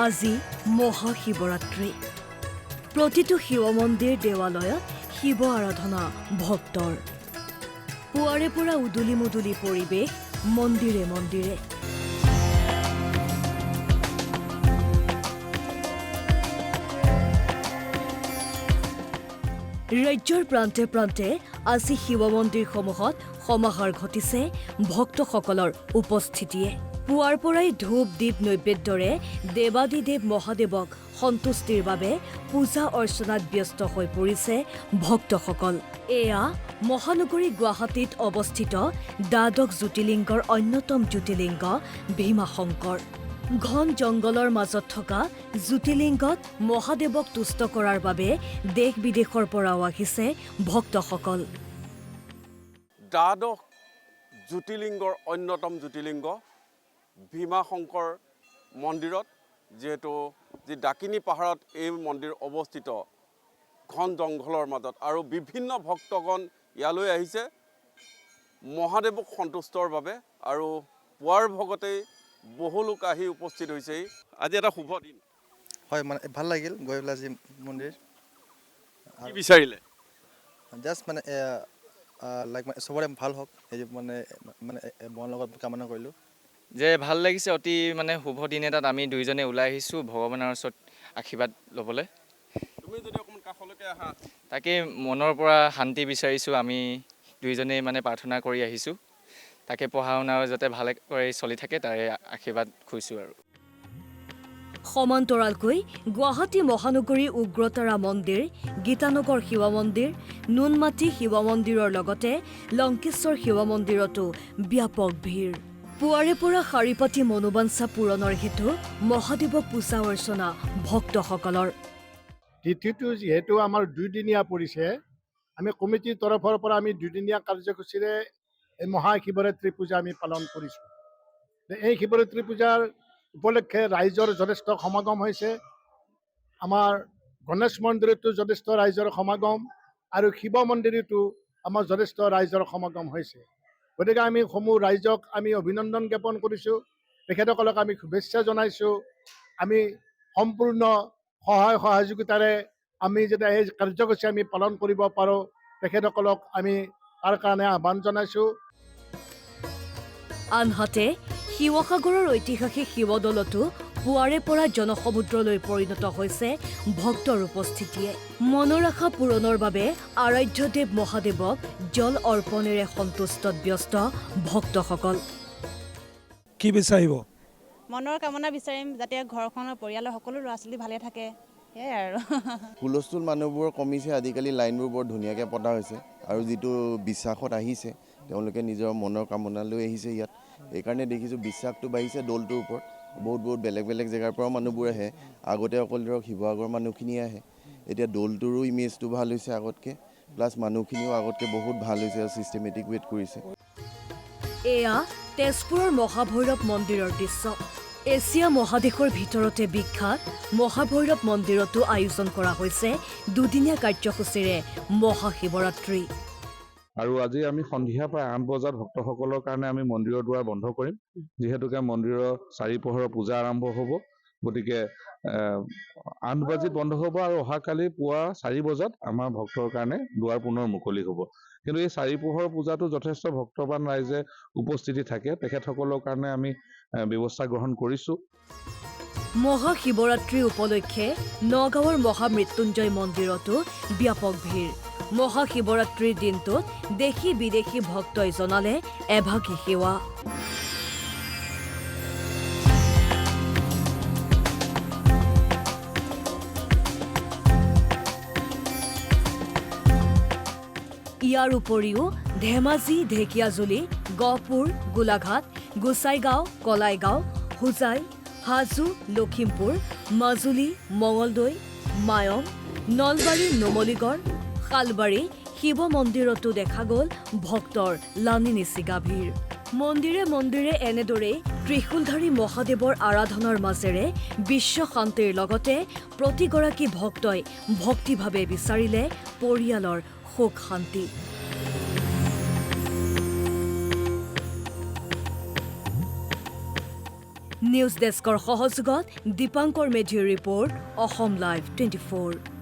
আজি মহাশিৱৰাত্ৰি প্ৰতিটো শিৱ মন্দিৰ দেৱালয়ত শিৱ আৰাধনা ভক্তৰ পুৱাৰে পৰা উদুলি মুদুলি পৰিৱেশ মন্দিৰে মন্দিৰে ৰাজ্যৰ প্ৰান্তে প্ৰান্তে আজি শিৱ মন্দিৰসমূহত সমাহাৰ ঘটিছে ভক্তসকলৰ উপস্থিতিয়ে পুৱাৰ পৰাই ধূপ দীপ নৈবেদ্যৰে দেৱাদিদেৱ মহাদেৱক সন্তুষ্টিৰ বাবে পূজা অৰ্চনাত ব্যস্ত হৈ পৰিছে ভক্তসকল এয়া মহানগৰী গুৱাহাটীত অৱস্থিত দ্বাদশ জ্যোতিৰ্লিংগৰ অন্যতম জ্যোতিৰ্লিংগ ভীমাশংকৰ ঘন জংগলৰ মাজত থকা জ্যোতিৰ্লিংগত মহাদেৱক তুষ্ট কৰাৰ বাবে দেশ বিদেশৰ পৰাও আহিছে ভক্তসকল দ্বাদশ জ্যোতিৰ্লিংগৰ অন্যতম জ্যোতিৰ্লিংগ ভীমাশংকৰ মন্দিৰত যেহেতু যি ডাকিনী পাহাৰত এই মন্দিৰ অৱস্থিত ঘন জংঘলৰ মাজত আৰু বিভিন্ন ভক্তগণ ইয়ালৈ আহিছে মহাদেৱক সন্তুষ্টৰ বাবে আৰু পুৱাৰ ভগতেই বহু লোক আহি উপস্থিত হৈছে আজি এটা শুভ দিন হয় মানে ভাল লাগিল গৈ পেলাই আজি মন্দিৰ কি বিচাৰিলে জাষ্ট মানে লাইক চবৰে ভাল হওক এই মানে মানে মোৰ লগত কামনা কৰিলোঁ যে ভাল লাগিছে অতি মানে শুভ দিন এটাত আমি দুইজনে ওলাই আহিছোঁ ভগৱানৰ ওচৰত আশীৰ্বাদ ল'বলৈ তুমি যদি অকণমান কাষলৈকে আহা তাকে মনৰ পৰা শান্তি বিচাৰিছোঁ আমি দুইজনে মানে প্ৰাৰ্থনা কৰি আহিছোঁ তাকে পঢ়া শুনাও যাতে ভালে কৰি চলি থাকে তাৰে আশীৰ্বাদ খুজিছোঁ আৰু সমান্তৰালকৈ গুৱাহাটী মহানগৰী উগ্ৰতাৰা মন্দিৰ গীতানগৰ শিৱ মন্দিৰ নুনমাটি শিৱ মন্দিৰৰ লগতে লংকেশ্বৰ শিৱ মন্দিৰতো ব্যাপক ভিৰ পুৱাৰে পৰা শাৰী পাতি মনোবাঞ্ছা পূৰণৰ হেতু মহাদেৱক পূজা অৰ্চনা ভক্তসকলৰ তিথিটো যিহেতু আমাৰ দুইদিনীয়া পৰিছে আমি কমিটিৰ তৰফৰ পৰা আমি দুইদিনীয়া কাৰ্যসূচীৰে এই মহাশিৱৰাত্ৰি পূজা আমি পালন কৰিছোঁ এই শিৱৰাত্ৰি পূজাৰ উপলক্ষে ৰাইজৰ যথেষ্ট সমাগম হৈছে আমাৰ গণেশ মন্দিৰতো যথেষ্ট ৰাইজৰ সমাগম আৰু শিৱ মন্দিৰতো আমাৰ যথেষ্ট ৰাইজৰ সমাগম হৈছে গতিকে আমি সমূহ ৰাইজক আমি অভিনন্দন জ্ঞাপন কৰিছোঁ তেখেতসকলক আমি শুভেচ্ছা জনাইছোঁ আমি সম্পূৰ্ণ সহায় সহযোগিতাৰে আমি যাতে এই কাৰ্যসূচী আমি পালন কৰিব পাৰোঁ তেখেতসকলক আমি তাৰ কাৰণে আহ্বান জনাইছোঁ আনহাতে শিৱসাগৰৰ ঐতিহাসিক শিৱদৌলতো পুৱাৰে পৰা জনসমুদ্ৰলৈ পৰিণত হৈছে ভক্তৰ উপস্থিতিয়ে মনৰ আশা পূৰণৰ বাবে আৰাধ্যদেৱ মহাদেৱক জল অৰ্পণেৰে সন্তুষ্টত ব্যস্ত ভক্তসকল কি বিচাৰিব মনৰ কামনা বিচাৰিম যাতে ঘৰখনৰ পৰিয়ালৰ সকলো ল'ৰা ছোৱালী ভালে থাকে সেয়াই আৰু হুলস্থুল মানুহবোৰ কমিছে আজিকালি লাইনবোৰ বৰ ধুনীয়াকৈ পতা হৈছে আৰু যিটো বিশ্বাসত আহিছে তেওঁলোকে নিজৰ মনৰ কামনা লৈ আহিছে ইয়াত এইকাৰণে দেখিছোঁ বিশ্বাসটো বাঢ়িছে দৌলটোৰ ওপৰত বহুত বহুত বেলেগ বেলেগ জেগাৰ পৰাও মানুহবোৰ আহে আগতে অকল ধৰক শিৱসাগৰৰ মানুহখিনি আহে এতিয়া দৌলটোৰো ইমেজটো ভাল হৈছে আগতকৈ প্লাছ মানুহখিনিও আগতকৈ বহুত ভাল হৈছে আৰু ছিষ্টেমেটিক ৱেট কৰিছে এয়া তেজপুৰৰ মহাভৈৰৱ মন্দিৰৰ দৃশ্য এছিয়া মহাদেশৰ ভিতৰতে বিখ্যাত মহাভৈৰৱ মন্দিৰতো আয়োজন কৰা হৈছে দুদিনীয়া কাৰ্যসূচীৰে মহাশিৱৰাত্ৰি আৰু আজি আমি সন্ধিয়া প্ৰায় 8 বজাত ভক্তসকলৰ কাৰণে আমি মন্দিৰৰ দুৱাৰ বন্ধ কৰিম যিহেতুকে মন্দিৰৰ চাৰিপহৰৰ পূজা আৰম্ভ হ'ব গতিকে 8 বজাত বন্ধ হ'ব আৰু অহাকালি পুৱা 4 বজাত আমাৰ ভক্তৰ কাৰণে দুৱাৰ পুনৰ মুকলি হ'ব কিন্তু এই চাৰিপহৰ পূজাটো যথেষ্ট ভক্তবান ৰাইজে উপস্থিতি থাকে তেখেতসকলৰ কাৰণে আমি ব্যৱস্থা গ্ৰহণ কৰিছোঁ মহাশিৱৰাত্ৰি উপলক্ষে নগাঁৱৰ মহামৃত্যুঞ্জয় মন্দিৰতো ব্যাপক ভিৰ মহাশিৱৰাত্ৰিৰ দিনটোত দেশী বিদেশী ভক্তই জনালে এভাগী সেৱা ইয়াৰ উপৰিও ধেমাজি ঢেকিয়াজুলি গহপুৰ গোলাঘাট গোসাইগাঁও কলাইগাঁও হোজাই হাজো লখিমপুৰ মাজুলী মঙলদৈ মায়ং নলবাৰী নুমলীগড় শালবাৰী শিৱ মন্দিৰতো দেখা গ'ল ভক্তৰ লানি নিচিগা ভিৰ মন্দিৰে মন্দিৰে এনেদৰেই ত্ৰিশূলধাৰী মহাদেৱৰ আৰাধনাৰ মাজেৰে বিশ্ব শান্তিৰ লগতে প্ৰতিগৰাকী ভক্তই ভক্তিভাৱে বিচাৰিলে পৰিয়ালৰ সুখ শান্তি নিউজ ডেস্কৰ সহযোগত দীপাংকৰ মেধিৰ ৰিপৰ্ট অসম লাইভ 24।